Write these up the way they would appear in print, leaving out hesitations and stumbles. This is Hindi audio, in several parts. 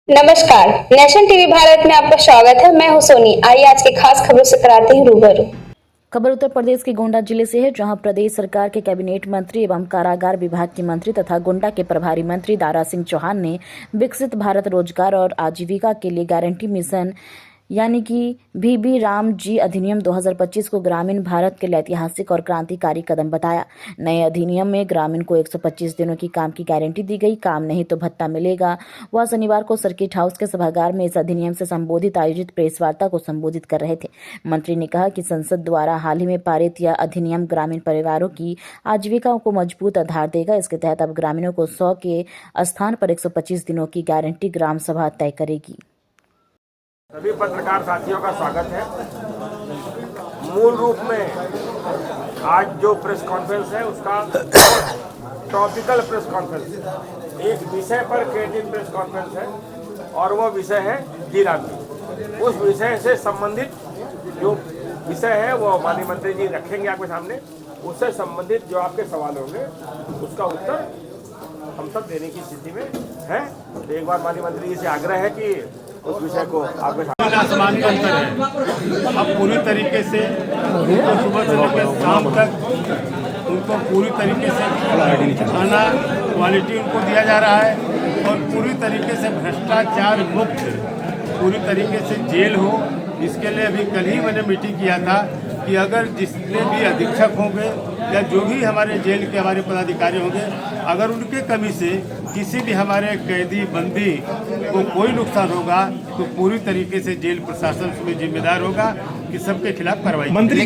नमस्कार, नेशन टीवी भारत में आपका स्वागत है। मैं हूं सोनी। आइए आज की खास खबरों से कराते हैं रूबरू। खबर उत्तर प्रदेश के गोंडा जिले से है, जहां प्रदेश सरकार के कैबिनेट मंत्री एवं कारागार विभाग के मंत्री तथा गोंडा के प्रभारी मंत्री दारा सिंह चौहान ने विकसित भारत रोजगार और आजीविका के लिए गारंटी मिशन यानी कि वीबी राम जी अधिनियम 2025 को ग्रामीण भारत के लिए ऐतिहासिक और क्रांतिकारी कदम बताया। नए अधिनियम में ग्रामीण को 125 दिनों की काम की गारंटी दी गई। काम नहीं तो भत्ता मिलेगा। वह शनिवार को सर्किट हाउस के सभागार में इस अधिनियम से संबोधित आयोजित प्रेस वार्ता को संबोधित कर रहे थे। मंत्री ने कहा कि संसद द्वारा हाल ही में पारित यह अधिनियम ग्रामीण परिवारों की आजीविका को मजबूत आधार देगा। इसके तहत अब ग्रामीणों को 100 के स्थान पर 125 दिनों की गारंटी ग्राम सभा तय करेगी। सभी पत्रकार साथियों का स्वागत है। मूल रूप में आज जो प्रेस कॉन्फ्रेंस है उसका टॉपिकल प्रेस कॉन्फ्रेंस है, एक विषय पर केंद्रित प्रेस कॉन्फ्रेंस है और वो विषय है वीरांगना। उस विषय से संबंधित जो विषय है वो माननीय मंत्री जी रखेंगे आपके सामने। उससे संबंधित जो आपके सवाल होंगे उसका उत्तर हम सब देने की स्थिति में है। तो एक बार माननीय मंत्री जी से आग्रह है कि उस विषय को आपके आसमान का अंतर है। अब पूरी तरीके से उनको सुबह से लेकर शाम तक उनको पूरी तरीके से खाना क्वालिटी उनको दिया जा रहा है और पूरी तरीके से भ्रष्टाचार मुक्त पूरी तरीके से जेल हो। इसके लिए अभी कल ही मैंने मीटिंग किया था कि अगर जितने भी अधीक्षक होंगे या जो भी हमारे जेल के हमारे पदाधिकारी होंगे, अगर उनके कमी से किसी भी हमारे कैदी बंदी को कोई नुकसान होगा तो पूरी तरीके से जेल प्रशासन उसमें जिम्मेदार होगा कि सबके खिलाफ कार्रवाई। मंत्री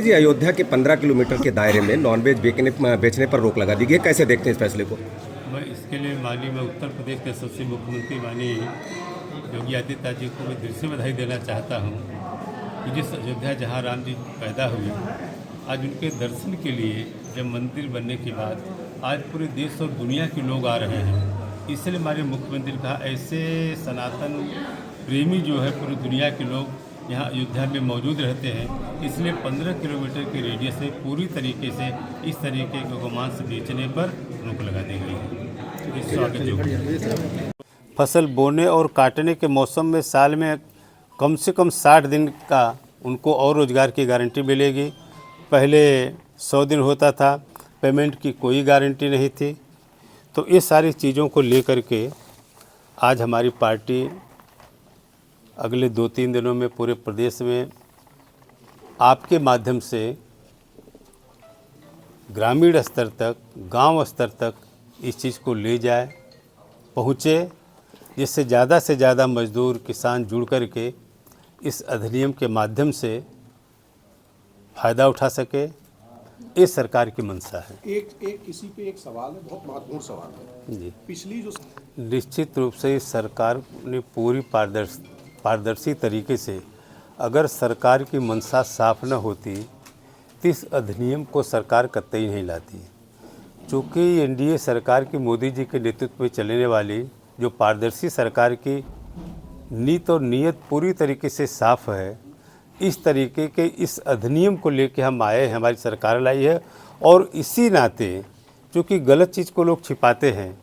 जी, अयोध्या के 15 किलोमीटर के दायरे में नॉनवेज बेचने पर रोक लगा दी गई, कैसे देखते हैं इस फैसले को? मैं इसके लिए मैं उत्तर प्रदेश के सबसे मुख्यमंत्री माननीय योगी आदित्यनाथ जी को मैं दिल से बधाई देना चाहता हूँ कि जिस अयोध्या जहाँ राम जी पैदा हुए, आज उनके दर्शन के लिए जब मंदिर बनने के बाद आज पूरे देश और दुनिया के लोग आ रहे हैं। इसलिए हमारे मुख्यमंत्री ने कहा ऐसे सनातन प्रेमी जो है पूरी दुनिया के लोग यहाँ अयोध्या में मौजूद रहते हैं। इसलिए 15 किलोमीटर के रेडियस से पूरी तरीके से इस तरीके के गोमांस बेचने पर रोक लगा दी गई है। फसल बोने और काटने के मौसम में साल में कम से कम 60 दिन का उनको और रोज़गार की गारंटी मिलेगी। पहले 100 दिन होता था, पेमेंट की कोई गारंटी नहीं थी। तो ये सारी चीज़ों को लेकर के आज हमारी पार्टी अगले 2-3 दिनों में पूरे प्रदेश में आपके माध्यम से ग्रामीण स्तर तक, गांव स्तर तक इस चीज़ को ले जाए, पहुँचे, जिससे ज़्यादा मजदूर किसान जुड़ कर के इस अधिनियम के माध्यम से फ़ायदा उठा सके। ये सरकार की मंशा है। इसी पे एक सवाल है, बहुत महत्वपूर्ण सवाल है जी। पिछली जो निश्चित रूप से इस सरकार ने पूरी पारदर्शी तरीके से, अगर सरकार की मंशा साफ न होती तो इस अधिनियम को सरकार कतई नहीं लाती। चूँकि एनडीए सरकार की मोदी जी के नेतृत्व में चलने वाली जो पारदर्शी सरकार की नीति और नीयत पूरी तरीके से साफ है, इस तरीके के इस अधिनियम को लेके हम आए हैं, हमारी सरकार लाई है। और इसी नाते क्योंकि गलत चीज़ को लोग छिपाते हैं,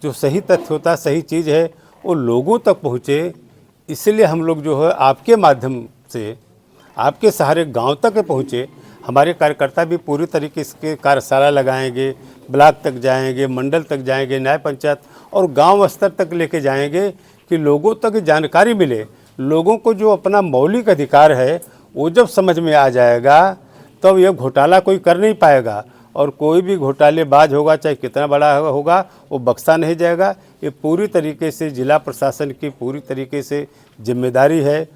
जो सही तथ्य होता, सही चीज़ है, वो लोगों तक पहुँचे, इसलिए हम लोग जो है आपके माध्यम से, आपके सहारे गांव तक पहुँचे। हमारे कार्यकर्ता भी पूरी तरीके से कार्यशाला लगाएंगे, ब्लॉक तक जाएंगे, मंडल तक जाएंगे, न्याय पंचायत और गांव स्तर तक लेके जाएंगे कि लोगों तक जानकारी मिले। लोगों को जो अपना मौलिक अधिकार है वो जब समझ में आ जाएगा तब यह घोटाला कोई कर नहीं पाएगा। और कोई भी घोटालेबाज होगा, चाहे कितना बड़ा होगा, वो बख्शा नहीं जाएगा। ये पूरी तरीके से जिला प्रशासन की पूरी तरीके से जिम्मेदारी है।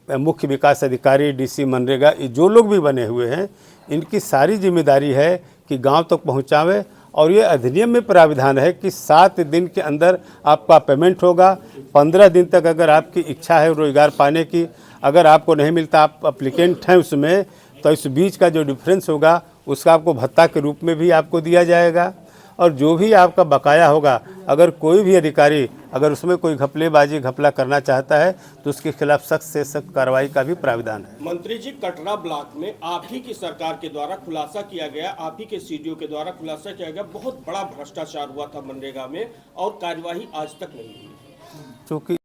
मुख्य विकास अधिकारी, डीसी मनरेगा, ये जो लोग भी बने हुए हैं, इनकी सारी जिम्मेदारी है कि गांव तक पहुंचावे। और ये अधिनियम में प्राविधान है कि 7 दिन के अंदर आपका पेमेंट होगा। 15 दिन तक अगर आपकी इच्छा है रोज़गार पाने की, अगर आपको नहीं मिलता, आप अप्लीकेंट हैं उसमें, तो इस बीच का जो डिफरेंस होगा उसका आपको भत्ता के रूप में भी आपको दिया जाएगा। और जो भी आपका बकाया होगा, अगर कोई भी अधिकारी अगर उसमें कोई घपला करना चाहता है तो उसके खिलाफ सख्त से सख्त कार्रवाई का भी प्राविधान है। मंत्री जी, कटरा ब्लॉक में आप ही की सरकार के द्वारा खुलासा किया गया, आप ही के सीडीओ के द्वारा खुलासा किया गया, बहुत बड़ा भ्रष्टाचार हुआ था मनरेगा में और कार्यवाही आज तक नहीं हुई। क्योंकि